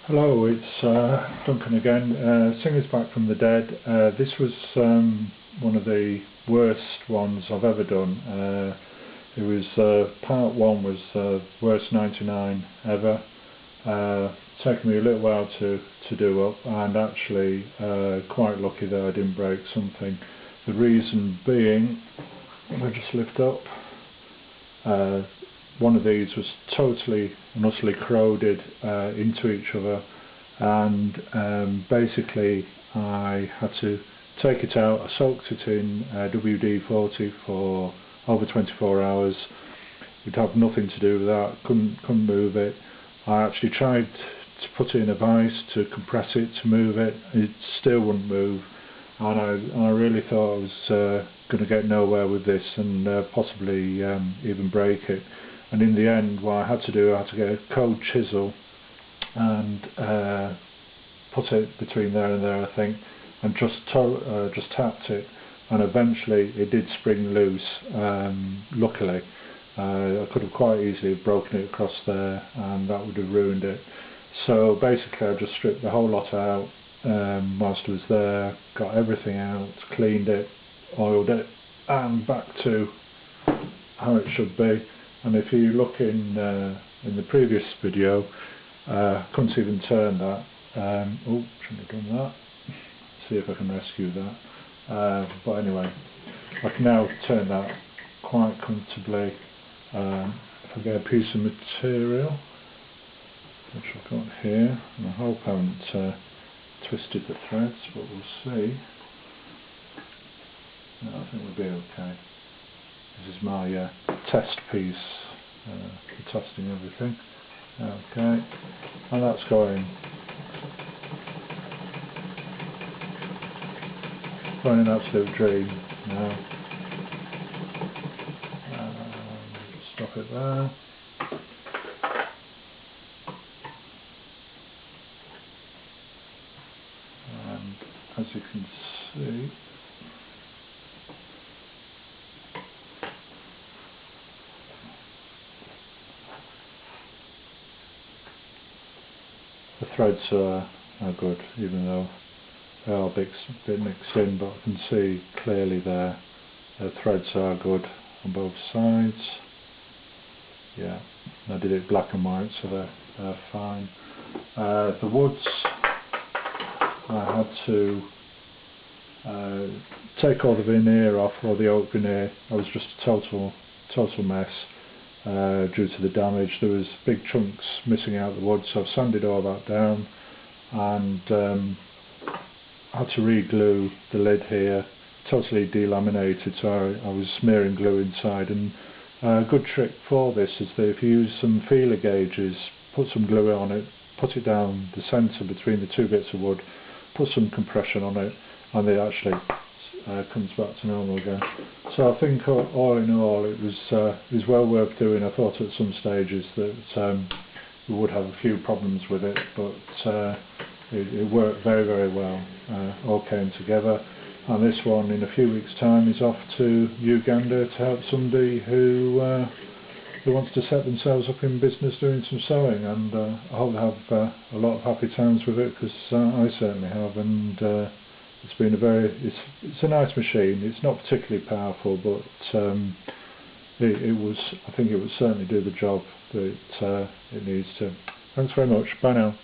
Hello, it's Duncan again. Singers Back from the Dead. This was one of the worst ones I've ever done. It was part one was worst 99 ever. Taken me a little while to do up, and actually quite lucky that I didn't break something. The reason being, if I just lift up, one of these was totally and utterly corroded into each other, and basically I had to take it out. I soaked it in WD-40 for over 24 hours. It had nothing to do with that, couldn't move it. I actually tried to put it in a vise to compress it, to move it. It still wouldn't move, and I really thought I was going to get nowhere with this, and possibly even break it. And in the end, what I had to do, I had to get a cold chisel and put it between there and there, I think, and just tapped it, and eventually it did spring loose. Luckily, I could have quite easily broken it across there, and that would have ruined it. So basically, I just stripped the whole lot out whilst I was there, got everything out, cleaned it, oiled it, and back to how it should be. And if you look in the previous video, I couldn't even turn that. Oh, shouldn't have done that. See if I can rescue that. But anyway, I can now turn that quite comfortably. If I get a piece of material, which I've got here, and I hope I haven't twisted the threads, but we'll see. No, I think we'll be okay. This is my test piece for testing everything. Okay, and that's going an absolute dream now. Stop it there. And as you can see, the threads are good, even though they are a bit mixed in, but I can see clearly there the threads are good on both sides. Yeah, I did it black and white, so they're fine. The woods, I had to take all the veneer off, or the oak veneer. I was just a total mess. Due to the damage, there was big chunks missing out of the wood, so I've sanded all that down, and I had to re-glue the lid here, totally delaminated, so I was smearing glue inside. And a good trick for this is that if you use some feeler gauges, put some glue on it, put it down the centre between the two bits of wood, put some compression on it, and it actually comes back to normal again. So I think all in all it was well worth doing. I thought at some stages that we would have a few problems with it, but it worked very, very well. All came together, and this one in a few weeks' time is off to Uganda to help somebody who wants to set themselves up in business doing some sewing, and I hope they have a lot of happy times with it, because I certainly have. And it's been it's a nice machine. It's not particularly powerful, but I think it would certainly do the job that it needs to. Thanks very much. Bye now.